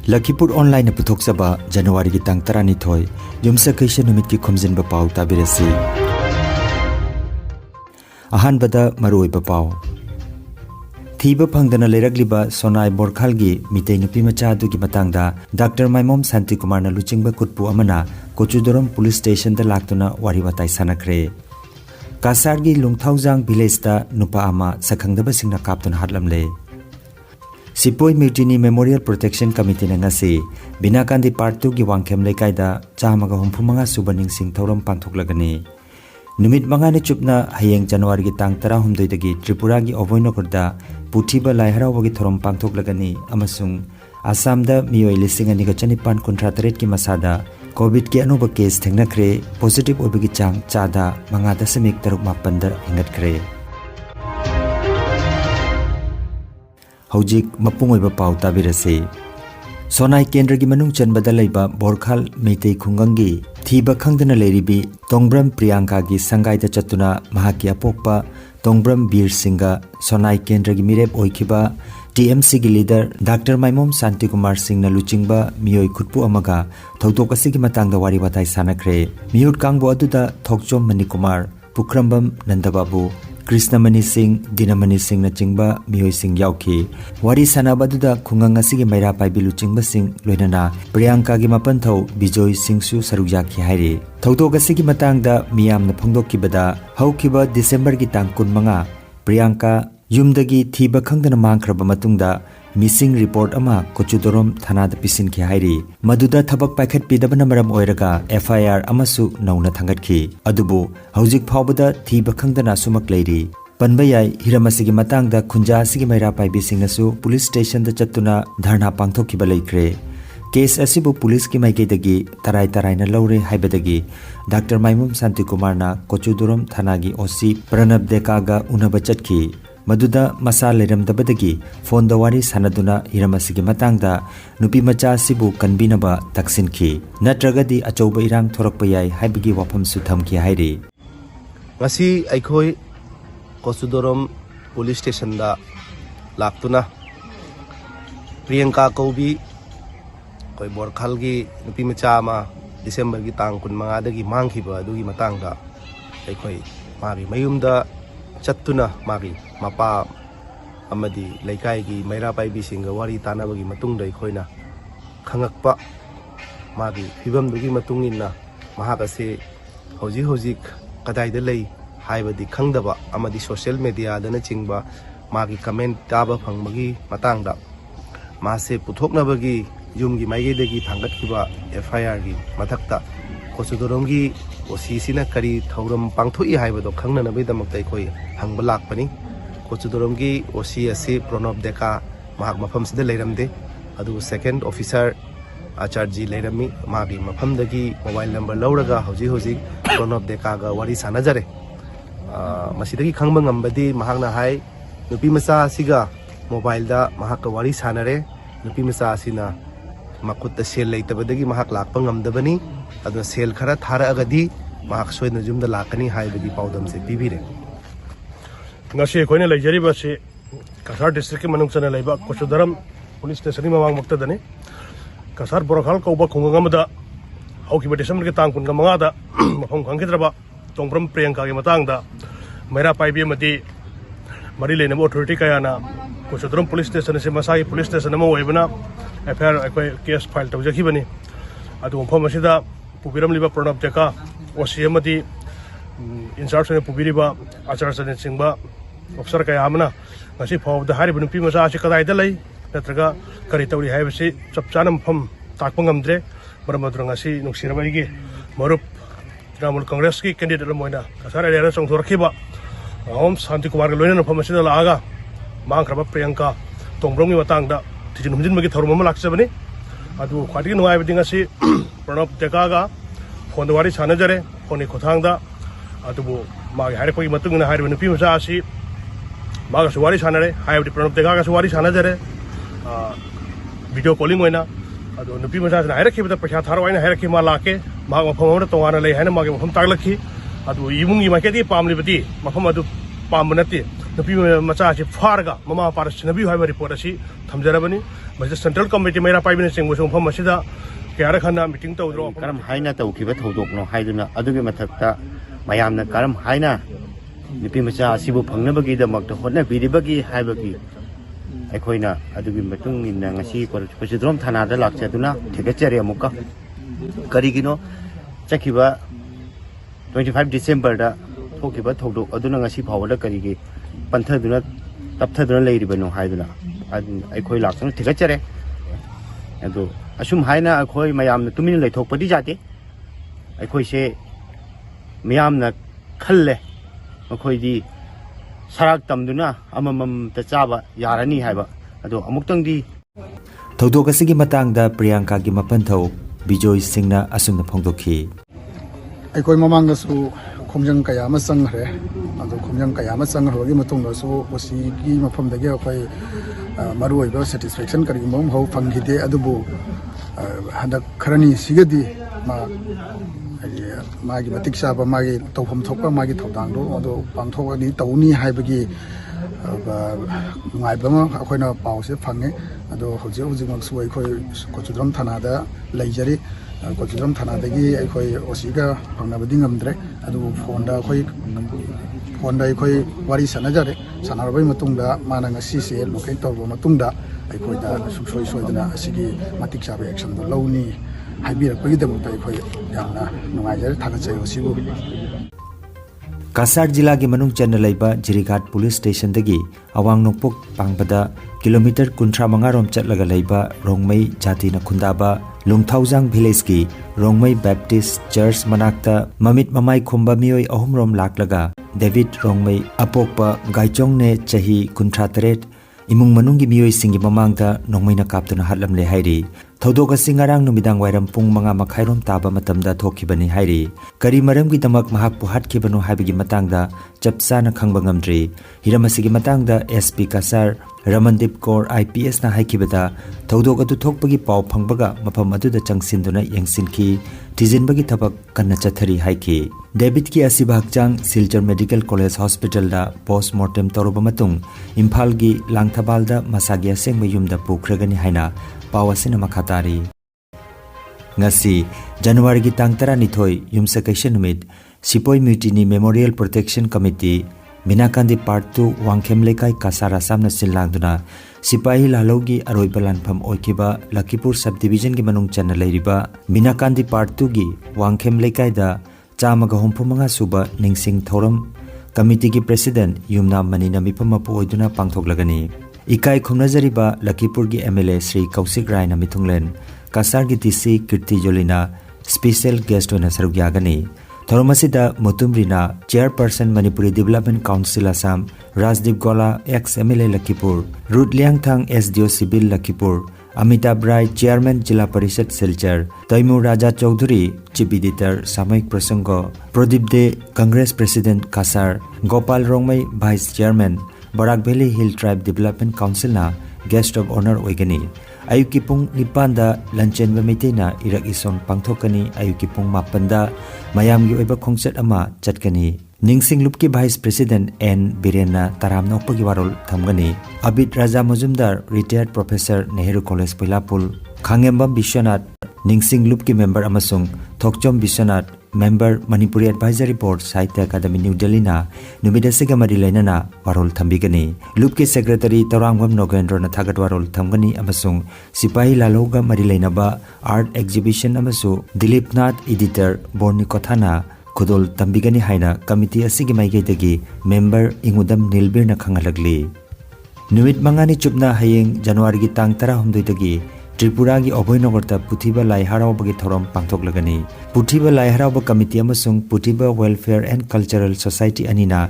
Lakhipuronline puthokchaba January ki tang 12 yumsakaisa numit ki Khomjinba Pao tabirasi. Ahanbada maruiba Pao. Thiba phangdana leiragliba Sonai Borkhalgi mitei nupi macha adugi matangda Dr. Maimom Santi Kumar na luchingba kutpu amana Kochudorom police station da laktuna wari watai sanakre. Kasargi Lungthaujang village da nupa ama sakhangdaba singna kaptun hatlamle. Sipoi Mutiny Memorial Protection Committee na ngasi Binakandi Part 2 gi wangkhem leikaida chamaga humphumanga subaning sing thoram pangthoklagani. Numit mangane chupna hayeng January gi tang 13 dagi Tripura gi Ovoinokorda Puthiba Laiharaubagi thoram pangthoklagani amasung Assam da miyoi lising ani ga chanipan kontrataret ki masada COVID ki anuba case thengnakre positive obigi chang chada mangada semik taruk mapanda hingatkre. Hojik mapungoiba Pao tabirase. Sonai Kendra gi manung chanbada leiba Borkhal Meitei Khungangi thiba khangdana leiribi Tongbram Priyanka gi sangai da chatuna mahaki apokpa Tongbram Bir Singha Sonai Kendra gi mirep oikiba TMC gi leader Dr. Maimom Santi Kumar Singh na luchingba miyoi khutpu amaga thodok asigi matangda wari watai sanakre. Miyut kangbo aduda Thokchom Manikumar Pukrambam Nandababu Krishnamani Singh, Dinamani Singh na chingba miyoi sing yauki. Wari sanabaduda khungang asigi maira paibi luchingba sing loinana Priyanka gi mapan thau Bijoy Singh su sarujaki hairi. Thodok asigi matangda miyamna phongdokkibada haukiba December gi tang 15 Priyanka yumdagi thiba khangdana mangkhraba matungda missing report ama Kochudorom thana da pisin ki hairi. Maduda thabak paikhat pidabana maram oiraga FIR amasu nauna thangatkhi. Adubu hojik phawbada thiba khangdana sumak leiri. Panbayai hiramasigi matangda khunja asigi maira paibi singnasu police station da chattuna dharna pangthokkiba leikre. Case asibu police ki maikedagi tarai na laure haibadagi Dr. Maimom Santi Kumar na Kochudorom thana gi OC Pranab Deka ga unaba chatki. Maduda masa leiramdabadagi phone da wari sanaduna hiramasigi matangda nupi macha sibu kanbinaba taksinki natragadi achouba irang thorakpa yai haibagi wafam su thamki hairi. Ngasi aikhoi Kochudorom police station da laktuna Priyanka Kobi koi Borkhal gi nupi macha ma December gi tang 15 dagi mangkhiba adugi matangda aikhoi magi mayumda chattuna magi mapa amadi laikai gi maira paibi singa wari tanabagi matungda ikhoina khangakpa magi fibam dugi matungina mahakase hojik kadai da lei haibadi khangdaba amadi social media dana chingba magi comment taba phangmagi matangda mase puthoknabagi yumgi maigedagi thangatkiba FIR gi mathakta Kochudorom gi OC sina kari thauram pangthoi haibado khangnanabai damaktai khoi hangba lakpani. Kochudorom gi OC asi Pranab Deka mahak mafam sida leiramde adu second officer Acharji leirami magi mafam dagi mobile number lauraga hojik Pranab Deka ga wari sanajare. Masidagi khangba ngambadi mahakna hai nupi macha asiga mobile da mahak wari sanare nupi macha asina makutta sel leitabadagi mahak lakpa ngamdabani aduna sel khara thara agadi mahak soina jumda lakani haibadi paudam se pibire. Ngasi koine leijariba se Kasar district ki manung chana leiba Kochudorom police station ni mawang makta dani Kasar Borkhal kauba khungamada haukiba December ki tang 15 da mafam khangkidraba Tongbram Priyanka gi matangda maira paibi mati mari lena authority kayana Kochudorom police station se masai police station ma oibana FIR akoi case file tawjakhibani adu mafam asida pubiram liba Pranab Deka OC amadi in charge ne pubiriba Acharji singba officer kaya amna ngasi phawda hariba nupi macha asi kadai da lei natraga kari tawri haibasi chapchana mafam takpa ngamdre maramadu ngasi nuksiraba igi marup Trinamool Congress ki candidate moina Kasar area chongthorkhiba Om Santi Kumar ga loina mafam asida laaga mangkraba Priyanka Tongbram gi matangda tijin humjin magi thorum ma lakchabani adu khwadi nuai bidinga si Pranab Deka ga phone wari sanajare phone khothangda adubu magi haire koi matungna haire nupi macha asi maga suwari sanare haibdi Pranab Deka ga suwari sanajare video calling oina adu nupi macha na haire khibda paisa tharo oina haire khima lake maga mafam amra tongana lei haina magi mafam taglakhi adu imungi maketi pamlibati mafam adu pambanati nupi macha asi farga mama par sinabi haiba report asi thamjarabani ꯃꯁꯤ central committee ꯃꯩꯔꯥ ꯄꯥꯏꯕꯅꯆꯤꯡꯕꯁꯨ ꯃꯐꯝ ꯑꯁꯤꯗ ꯀꯌꯥꯔꯛ ꯍꯟꯅ meeting ꯇꯧꯗ꯭ꯔꯣ ꯀꯔꯝ ꯍꯥꯏꯅ ꯇꯧꯈꯤꯕ ꯊꯧꯗꯣꯛꯅꯣ ꯍꯥꯏꯗꯨꯅ ꯑꯗꯨꯒꯤ ꯃꯊꯛꯇ ꯃꯌꯥꯝꯅ ꯀꯔꯝ ꯍꯥꯏꯅ ꯅꯨꯄꯤ ꯃꯆꯥ ꯑꯁꯤꯕꯨ ꯐꯪꯅꯕꯒꯤꯗꯃꯛꯇ ꯍꯣꯠꯅꯕꯤꯔꯤꯕꯒꯤ ꯍꯥꯏꯕꯒꯤ ꯑꯩꯈꯣꯏꯅ ꯑꯗꯨꯒꯤ ꯃꯇꯨꯡ ꯏꯟꯅ ꯉꯁꯤ ꯀꯣꯆꯤꯗ꯭ꯔꯣꯝ ꯊꯥꯅꯥꯗ ꯂꯥꯛꯆꯗꯨꯅ ꯊꯤꯒꯠꯆꯔꯤ ꯑꯃꯨꯛꯀ ꯀꯔꯤꯒꯤꯅꯣ ꯆꯠꯈꯤꯕ 25 ꯗꯤꯁꯦꯝꯕꯔꯗ ꯊꯣꯛꯈꯤꯕ ꯊꯧꯗꯣꯛ ꯑꯗꯨꯅ ꯉꯁꯤ ꯐꯥꯎꯕꯗ ꯀꯔꯤꯒꯤ ꯄꯟꯊꯗꯨꯅ ꯇꯞꯊꯗꯨꯅ ꯂꯩꯔꯤꯕꯅꯣ ꯍꯥꯏꯗꯨꯅ ꯑꯩꯈꯣꯏ ꯂꯥꯛꯇꯨꯅ ꯊꯤꯒꯠꯆꯔꯦ ꯑꯗꯨ ꯑꯁꯨꯝ ꯍꯥꯏꯅ ꯑꯩꯈꯣꯏ ꯃꯌꯥꯝꯅ ꯇꯨꯃꯤꯟꯅ ꯂꯩꯊꯣꯛꯄꯗꯤ ꯌꯥꯗꯦ ꯑꯩꯈꯣꯏꯁꯦ ꯃꯤꯌꯥꯝꯅ ꯈꯜꯂꯦ ꯃꯈꯣꯏꯗꯤ ꯁꯔꯥꯛ ꯇꯝꯗꯨꯅ ꯑꯃꯃꯝꯇ ꯆꯥꯕ ꯌꯥꯔꯅꯤ ꯍꯥꯏꯕ ꯑꯗꯣ ꯑꯃꯨꯛꯇꯪꯗꯤ ꯊꯧꯗꯣꯛ ꯑꯁꯤꯒꯤ ꯃꯇꯥꯡꯗ ꯄ꯭ꯔꯤꯌꯥꯡꯀꯥꯒꯤ ꯃꯄꯟꯊꯧ ꯕꯤꯖꯣꯏ ꯁꯤꯡꯅ ꯑꯁꯨꯝꯅ ꯐꯣꯡꯗꯣꯛꯈꯤ ꯑꯩꯈꯣꯏ ꯃꯃꯥꯡꯗꯁꯨ ꯈꯣꯡꯖꯪ ꯀꯌꯥ ꯑꯃ ꯆꯪꯈ꯭ꯔꯦ ꯑꯗꯨ ꯈꯣꯡꯖꯪ ꯀꯌꯥ ꯑꯃ ꯆꯪꯈ꯭ꯔꯕꯒꯤ ꯃꯇꯨꯡꯗꯁꯨ ꯑꯣꯁꯤꯒꯤ ꯃꯐꯝꯗꯒꯤ ꯑꯩꯈꯣꯏ ꯃꯔꯨꯑꯣꯏꯕ ꯁꯦꯇꯤꯁꯐꯦꯛꯁꯟ ꯀꯔꯤꯒꯨꯝꯕ ꯑꯃ ꯐꯥꯎ ꯐꯪꯈꯤꯗꯦ ꯑꯗꯨꯕꯨ ꯍꯟꯗꯛ ꯈꯔꯅꯤ ꯁꯤꯒꯗꯤ मागी मतिक चाबा मागी तौफम थोकपा मागी थौदांगदो अदो पांथोकनि तौनी हाइबगी नुंगाइबमा अखोइना पाउसे फंगे अदो हौजे हौजिमक्सु अखोइ कोचुद्रम थानादा लैजरी कोचुद्रम थानादगी अखोइ ओसिगा फंगनाबदि ngамद्रे अदो फोनदा अखोइ वारी सनाजरे सनारबय मतुंगदा माना ngasiसे लोकेट तौबा मतुंगदा अखोइदा सुसोइ सोइदना असिगी मतिक चाबा एक्शन दो लौनी कासार जिला की मनुंग चन्ना लेबा जिरीघाट पुलिस स्टेशन दगी अवांग नोकपोक पांगबदा किलोमीटर 35 रोम चटलगा लेबा रोंगमई जाति न खुंदाबा लुंगथाउजांग विलेज की रोंगमई बैप्टिस्ट चर्च मनाक्ता ममित ममाई खुंबा मियोय अहुम रोम लाकलगा डेविड रोंगमई अपोकपा गाइचोंग ने चही 38 इमुंग मनुंगी मियोय सिंगी ममांगदा नोंगमईना कापतुना हातलमले हाइरी थौदोक असि ngarang numidang wairam pung 5 makhairom taba matamda thokibani hairi kari maramgi damak mahak pu hatkibanu haibigi matangda chapsana khangba ngamdri hiramasigi matangda SP Kasar Ramandip Kaur IPS na haikibada थौदोक अदु थोकपगी पाव फंगबगा मफम अदुदा चंगसिनदुना यंगसिनकी थिजिनबगी थबक कन्ना चथरी हाइकी David की असिबा हक्चांग Silchar medical college hospital दा postmortem तौरबा मतुंग Imphal की लांगथबालदा मसागी असेंगबा युमदा पुख्रगनी हाइना पावासिना मखातारी ngasi January की tang 12 yumsakaisha numit Sipoy Mutiny Memorial Protection Committee Minakandi Part 2 Wangkhem Lekai Kasara Samna Sinlangduna Sipahi Lalogi Aroiba Lanpham Oikiba Lakhipur Subdivision ki manung channa leiriba Minakandi Part 2 gi Wangkhem Lekai da Chamaga Humpumanga Suba Ningsing Thoram Committee ki President Yumna Manina Mipamapu Oiduna Pangthoklagani इकाई खुमनजरीबा लखीपुर की MLA Shri Kaushik राय ना मिथुंगलेन कासार की DC Kirti जोलिना special guest होना सरुक यागनी थोरमसिदा मुतुमरीना chairperson Manipuri development council Assam Rajdeep Gola ex MLA Lakhipur रूट Liangthang SDO civil Lakhipur Amitabh Rai chairman जिला परिषद Silchar Taimur Raja Chowdhury chief editor Samayik Prasanga Pradip De Congress president Cachar Gopal Rongmei vice chairman Barak Valley Hill Tribe Development Council na guest of honor oigani ayuki pung 9 da lanchenba meiteina irak ison pangthokani ayuki pung 8 da mayamgi oiba khongchat ama chatkani ningsing lupki vice president N Birena taram nokpagi warol thamgani Abid Raja Mujumdar retired professor Nehru College Pilapul Khangembam Bishwanath ningsing lupki member amasung Thokchom Bishwanath member Manipuri Advisory Board Sahitya Academy New Delhi na numidasiga mari lainana warol thambigani lupki secretary Torangwam Nogendro na thagat warol thamgani amasung Sipahi Laloga mari lainaba art exhibition amasu Dilip Nath editor Borni Kothana khudol tambigani haina committee asigi maigedagi member Ingudam Nilbir na khangalagli numit mangani chupna hayeng January gi tang 13 dagi Tripura की अभयनगरता पुथिबा लाई हरावबगी थोरम पांथोकलगनी पुथिबा Lai Haraoba committee अमसुंग पुथिबा वेलफेयर एंड कल्चरल सोसाइटी अनिना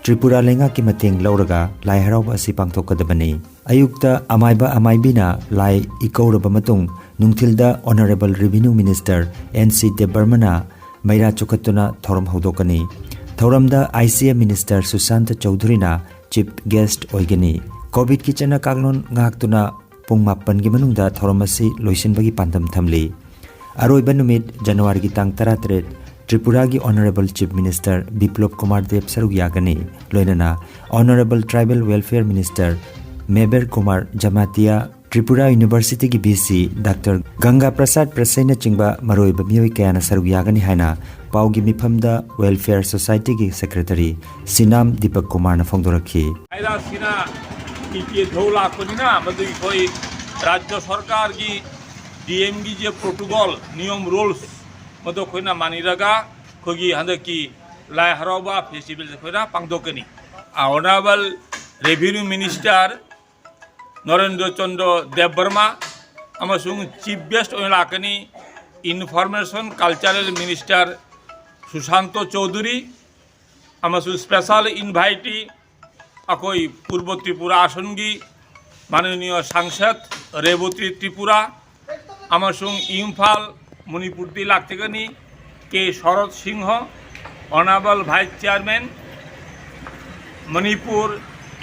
त्रिपुरा लेंगा की मतेंग लौरगा लाई हरावब असि पांथोकदबनी अयुक्ता अमाइबा अमाइबिना लाई इकौरब मतुंग नुंगथिलदा ऑनरेबल रेवेन्यू मिनिस्टर NC देबबर्मना मैरा चुकतुना थोरम हौदोकनी थोरमदा ICA मिनिस्टर सुशांत चौधरीना चीफ गेस्ट ओइगनी कोविड की चना कागलोन ngaktuna Pung 8 की मनुंगदा थोरमसी लोइसिनबगी पांदम थमली अरोइबा नुमित जनवरी की तांग 13 त्रिपुरा की honourable chief minister Biplab Kumar Deb सरुक यागनी लोइनना honourable tribal welfare minister Mevar Kumar Jamatia Tripura university की बीसी डॉक्टर गंगा प्रसाद प्रसैन चिंबा मरोइब मियोई कयाना सरुक यागनी हाइना पाउ की मिफमदा वेलफेयर सोसाइटी की सेक्रेटरी सिनाम दीपक कुमार ने फोंदोरखी आइदा सिना की धौला कोनिना मदुई कोई राज्य सरकार की डीएम की जे प्रोटोकॉल नियम रूल्स मदो कोइना मानिरगा कोगी हंद की लाई हरौबा फेस्टिवल कोइना पांगदोकनी honourable revenue minister Narendra Chandra Deb Barma अमसुंग चीफ गेस्ट ओलाकनी information cultural minister Sushanta Chowdhury अमसुंग स्पेशल इनवाइटी अकोई पूर्व त्रिपुरा आसन की माननीय सांसद रेवती त्रिपुरा अमसुंग इम्फाल मणिपुर लाक्तिगनी K Sharat Singh honourable vice chairman Manipur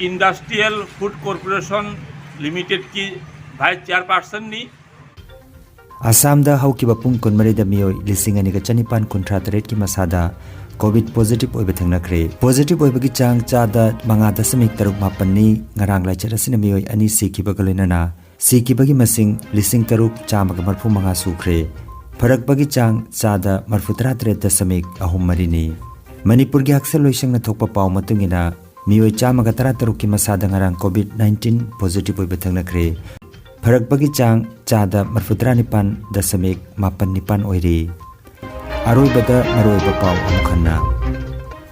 industrial food corporation limited की वाइस चेयरपर्सन नी असम दा हौकिबा पुंग कुनमरिदा मियोई लिसिंग अनिगा चनिपान कुंट्रा तरेट की मसादा कोविड पॉजिटिव ओइबा थंगनख्रे पॉजिटिव ओइबगी चांग चादा मंगा दशमिक तरुक मापन्नी ngarang लाइचर असिना मियोई अनि सिकिबगा लेनना सिकिबगी मसिंग लिसिंग तरुक चामगा मरफु मंगा सुख्रे फरकबगी चांग चादा मरफु 33.3 मणिपुर की हक्सल लोइसंगना थोकपा पाव मतुंगिना मियोई चामगा 33 की मसादा ngarang कोविड 19 पॉजिटिव ओइबा थंगनख्रे फरकबगी चांग चादा मरफु 39.9 ओइरी अरोइबदा मरोइबा पाव अमुखन्ना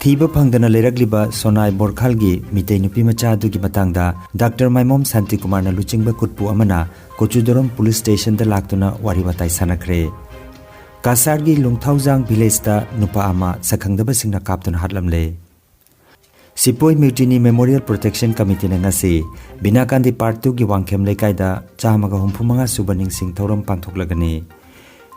थीबा फंगदना लेरगलिबा सोनाई बोरखालगी मितै नुपी मचा दुगी मतंगदा डॉक्टर माइमोम शांति कुमार ना लुचिंगबा कुटपु अमना कोचुदरम पुलिस स्टेशन दा लाक्तुना वारी बताई सनखरे कासारगी लुंगथाउजांग विलेज दा नुपा अमा सखंगदबा सिंगना कापतुना हातलमले sepoy mutiny memorial protection committee ने ngasi बिनाकांदी पार्ट 2 की वांगखेम लेकाइदा चामगा हुमफुमंगा सुबनिंग सिंग थौरम पांथोकलगनी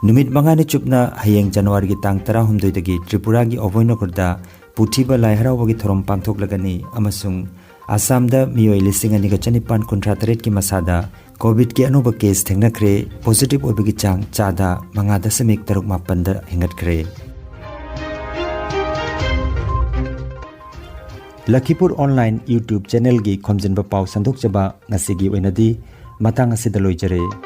नुमित मंगाने चुपना हयेंग जनवरी की तांग 12 दगी त्रिपुरा की ओबोइनोकरदा पुथिबा लाइहरावगी थौरम पांथोकलगनी अमसुंग आसाम दा मियोई लिसिंग अनिगा चनिपान कुंट्रा तरेट की मसादा कोविड की अनोबा केस थेंगनख्रे पॉजिटिव ओबगी चांग चादा मंगा दशमिक तरुक मापन दा हिंगतख्रे लखीपुर ऑनलाइन यूट्यूब चैनल की खोमजिनबा पाव संदोकचबा ngasi gi oinadi matang asida loijare।